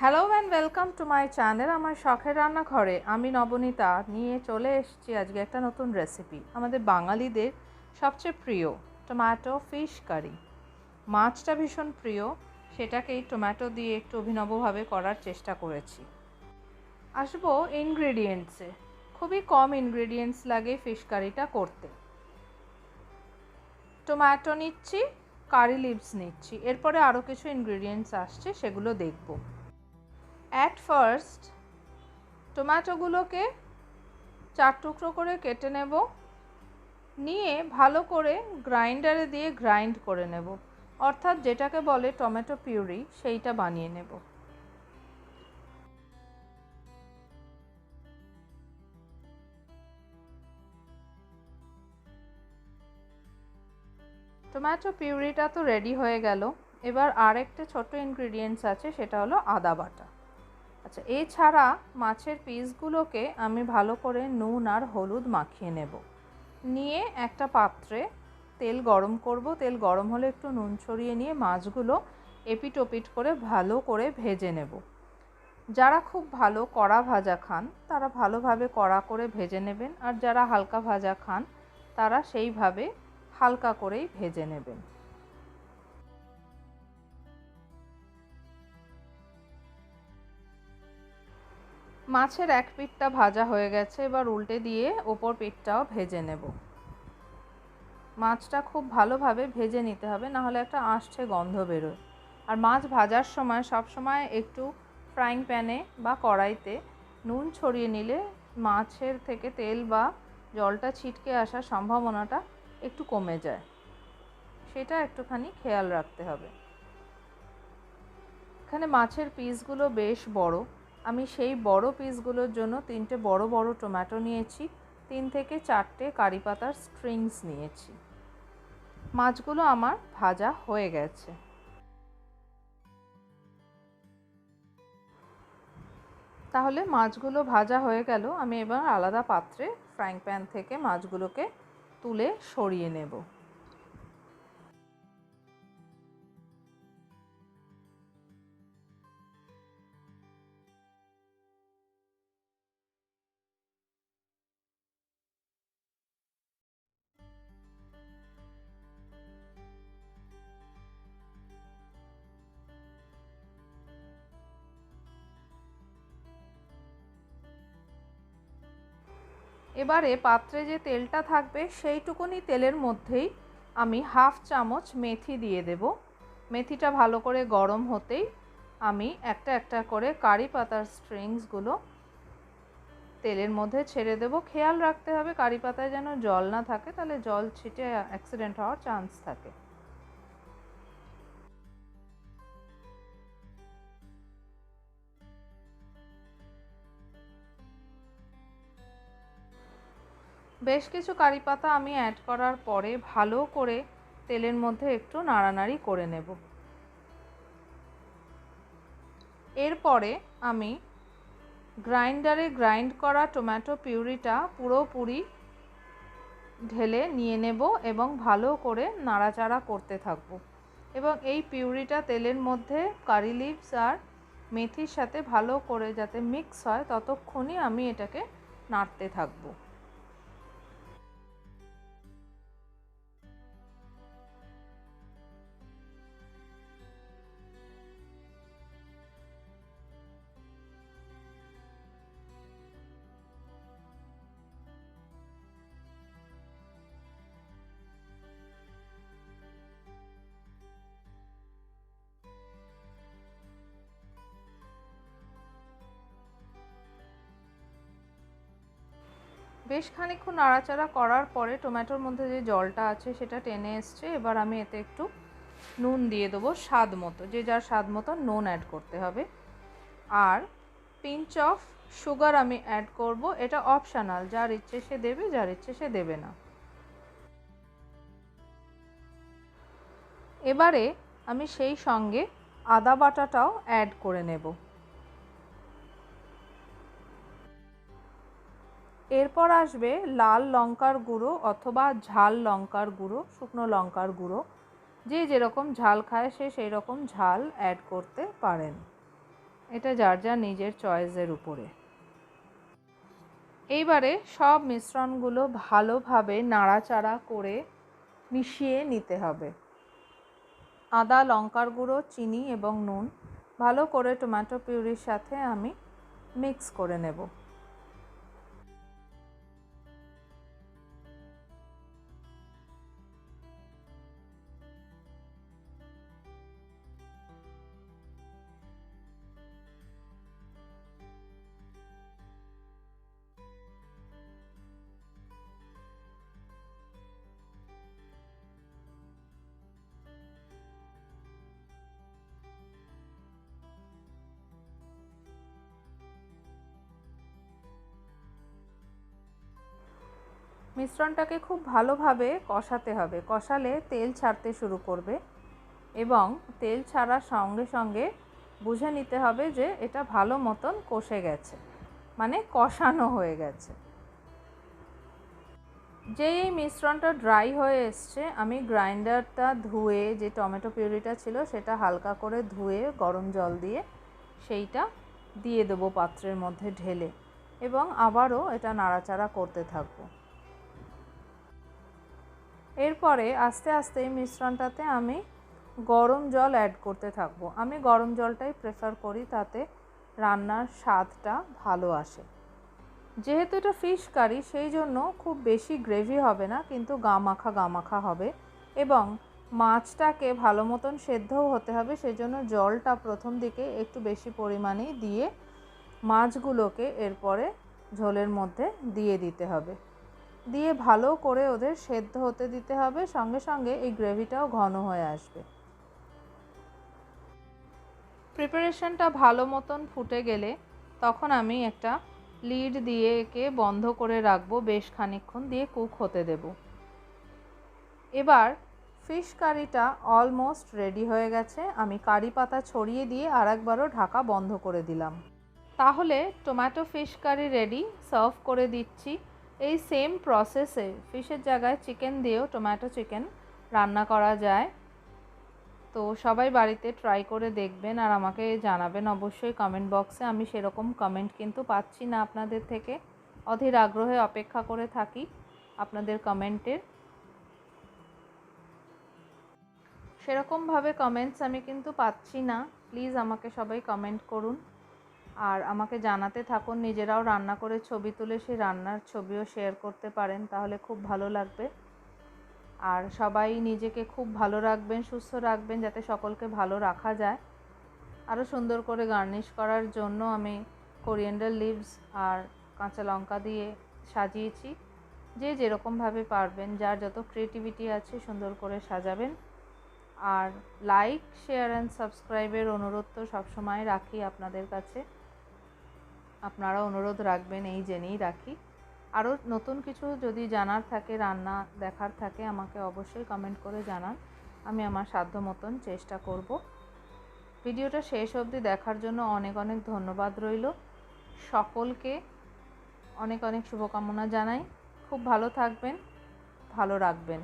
Hello and welcome to my channel আমার শখের রান্নাঘরে। আমি নবনীতা নিয়ে চলে এসেছি আজকে একটা নতুন রেসিপি, আমাদের বাঙালিদের সবচেয়ে প্রিয় টমেটো ফিশ কারি। মাছটা ভীষণ প্রিয়, সেটাকেই টমেটো দিয়ে একটু অভিনবভাবে করার চেষ্টা করেছি। আসবো ইনগ্রেডিয়েন্টসে। খুবই কম ইনগ্রেডিয়েন্টস লাগে ফিশ কারিটা করতে। টমেটো নিচ্ছি, কারি লিভস নিচ্ছি, এরপরে আরও কিছু ইনগ্রেডিয়েন্টস আসছে, সেগুলো দেখব। অ্যাট ফার্স্ট টমেটোগুলোকে 4 টুকরো করে কেটে নেব, নিয়ে ভালো করে গ্রাইন্ডারে দিয়ে গ্রাইন্ড করে নেব, অর্থাৎ যেটাকে বলে টমেটো পিউরি, সেইটা বানিয়ে নেব। টমেটো পিউরিটা তো রেডি হয়ে গেল। এবার আরেকটা ছোট্ট ইনগ্রেডিয়েন্টস আছে, সেটা হলো আদা বাটা। আচ্ছা, এছাড়া মাছের পিসগুলোকে আমি ভালো করে নুন আর হলুদ মাখিয়ে নেব। নিয়ে একটা পাত্রে তেল গরম করব, তেল গরম হলে একটু নুন ছড়িয়ে নিয়ে মাছগুলো এপিট ওপিট করে ভালো করে ভেজে নেব। যারা খুব ভালো কড়া ভাজা খান তারা ভালোভাবে কড়া করে ভেজে নেবেন, আর যারা হালকা ভাজা খান তারা সেইভাবে হালকা করেই ভেজে নেবেন। মাছের এক পিঠটা ভাজা হয়ে গেছে, এবার উল্টে দিয়ে ওপর পিঠটাও ভেজে নেব। মাছটা খুব ভালোভাবে ভেজে নিতে হবে, নাহলে একটা আঁশটে গন্ধ বেরোয়। আর মাছ ভাজার সময় সবসময় একটু ফ্রাইং প্যানে বা কড়াইতে নুন ছড়িয়ে নিলে মাছের থেকে তেল বা জলটা ছিটকে আসার সম্ভাবনাটা একটু কমে যায়, সেটা একটুখানি খেয়াল রাখতে হবে। এখানে মাছের পিসগুলো বেশ বড়, আমি সেই বড় পিসগুলোর জন্য 3টে বড় বড় টমেটো নিয়েছি, 3 থেকে 4টে কারি পাতার স্ট্রিংস নিয়েছি। মাছগুলো আমার ভাজা হয়ে গেছে। তাহলে মাছগুলো ভাজা হয়ে গেল, আমি এবার আলাদা পাত্রে ফ্রাইং প্যান থেকে মাছগুলোকে তুলে সরিয়ে নেব। এবারে পাত্রে যে তেলটা থাকবে সেইটুকুনি তেলের মধ্যেই আমি হাফ চামচ মেথি দিয়ে দেব। মেথিটা ভালো করে গরম হতেই আমি একটা একটা করে কারি পাতার স্ট্রিংসগুলো তেলের মধ্যে ছেড়ে দেব। খেয়াল রাখতে হবে কারি পাতায় যেন জল না থাকে, তাহলে জল ছিটে অ্যাক্সিডেন্ট হওয়ার চান্স থাকে। বেশ কিছু কারি পাতা আমি অ্যাড করার পরে ভালো করে তেলের মধ্যে একটু নাড়ানাড়ি করে নেব। এরপরে আমি গ্রাইন্ডারে গ্রাইন্ড করা টমেটো পিউরিটা পুরোপুরি ঢেলে নিয়ে নেব এবং ভালো করে নাড়াচাড়া করতে থাকব। এবং এই পিউরিটা তেলের মধ্যে কারি লিভস আর মেথির সাথে ভালো করে যাতে মিক্স হয় ততক্ষণই আমি এটাকে নাড়তে থাকব। বেশ খানিকক্ষণ নাড়াচাড়া করার পরে টমেটোর মধ্যে যে জলটা আছে সেটা টেনে এসছে। এবার আমি এতে একটু নুন দিয়ে দেবো স্বাদ মতো, যে যার স্বাদ মতো নুন অ্যাড করতে হবে। আর পিঞ্চ অফ সুগার আমি অ্যাড করব, এটা অপশনাল, যার ইচ্ছে সে দেবে, যার ইচ্ছে সে দেবে না। এবারে আমি সেই সঙ্গে আদা বাটাটাও অ্যাড করে নেব। এরপর আসবে লাল লঙ্কার গুঁড়ো অথবা ঝাল লঙ্কার গুঁড়ো, শুকনো লঙ্কার গুঁড়ো, যে যেরকম ঝাল খায় সে সেই রকম ঝাল অ্যাড করতে পারেন। এটা যার যার নিজের চয়েসের উপরে। এইবারে সব মিশ্রণগুলো ভালোভাবে নাড়াচাড়া করে মিশিয়ে নিতে হবে। আদা, লঙ্কার গুঁড়ো, চিনি এবং নুন ভালো করে টমেটো পিউরির সাথে আমি মিক্স করে নেব। মিশ্রণটাকে খুব ভালোভাবে কষাতে হবে। কষালে তেল ছাড়তে শুরু করবে এবং তেল ছাড়ার সঙ্গে সঙ্গে বুঝে নিতে হবে যে এটা ভালো মতন কষে গেছে, মানে কষানো হয়ে গেছে। যেই এই মিশ্রণটা ড্রাই হয়ে এসছে, আমি গ্রাইন্ডারটা ধুয়ে, যে টমেটো পিউরিটা ছিল সেটা হালকা করে ধুয়ে গরম জল দিয়ে সেইটা দিয়ে দেবো পাত্রের মধ্যে ঢেলে, এবং আবারও এটা নাড়াচাড়া করতে থাকবো। এরপরে আস্তে আস্তে এই মিশ্রণটাতে আমি গরম জল অ্যাড করতে থাকবো। আমি গরম জলটাই প্রেফার করি, তাতে রান্নার স্বাদটা ভালো আসে। যেহেতু এটা ফিশ কারি, সেই জন্য খুব বেশি গ্রেভি হবে না, কিন্তু গামাখা হবে, এবং মাছটাকে ভালো মতন সেদ্ধও হতে হবে। সেই জন্য জলটা প্রথম দিকে একটু বেশি পরিমাণেই দিয়ে মাছগুলোকে এরপরে ঝোলের মধ্যে দিয়ে দিতে হবে, দিয়ে ভালো করে ওদের সেদ্ধ হতে দিতে হবে। সঙ্গে সঙ্গে এই গ্রেভিটাও ঘন হয়ে আসবে। প্রিপারেশনটা ভালো মতন ফুটে গেলে তখন আমি একটা লিড দিয়ে একে বন্ধ করে রাখবো, বেশ খানিকক্ষণ দিয়ে কুক হতে দেব। এবার ফিশ কারিটা অলমোস্ট রেডি হয়ে গেছে। আমি কারি পাতা ছড়িয়ে দিয়ে আরেকবারও ঢাকা বন্ধ করে দিলাম। তাহলে tomato fish curry ready. Serve করে দিচ্ছি। এই সেম প্রসেসে ফিশের জায়গায় চিকেন দিয়েও টমেটো চিকেন রান্না করা যায়। তো সবাই বাড়িতে ট্রাই করে দেখবেন আর আমাকে জানাবেন অবশ্যই কমেন্ট বক্সে। আমি সেরকম কমেন্ট কিন্তু পাচ্ছি না আপনাদের থেকে, অধীর আগ্রহে অপেক্ষা করে থাকি আপনাদের কমেন্টের। সেরকমভাবে কমেন্টস আমি কিন্তু পাচ্ছি না। প্লিজ আমাকে সবাই কমেন্ট করুন আর আমাকে জানাতে থাকুন। নিজেরাও রান্না করে ছবি তুলে সেই রান্নার ছবিও শেয়ার করতে পারেন, তাহলে খুব ভালো লাগবে। আর সবাই নিজেকে খুব ভালো রাখবেন, সুস্থ রাখবেন, যাতে সকলকে ভালো রাখা যায়। আরও সুন্দর করে গার্নিশ করার জন্য আমি কোরিয়েন্ডার লিভস আর কাঁচা লঙ্কা দিয়ে সাজিয়েছি। যে যেরকমভাবে পারবেন, যার যত ক্রিয়েটিভিটি আছে সুন্দর করে সাজাবেন। আর লাইক, শেয়ার অ্যান্ড সাবস্ক্রাইবের অনুরোধ তো সবসময় রাখি আপনাদের কাছে। আপনারা অনুরোধ রাখবেন এই জেনেই রাখি। আরও নতুন কিছু যদি জানার থাকে, রান্না দেখার থাকে, আমাকে অবশ্যই কমেন্ট করে জানান। আমি আমার সাধ্য মতন চেষ্টা করব। ভিডিওটা শেষ অবধি দেখার জন্য অনেক অনেক ধন্যবাদ রইল। সকলকে অনেক অনেক শুভকামনা জানাই। খুব ভালো থাকবেন, ভালো রাখবেন।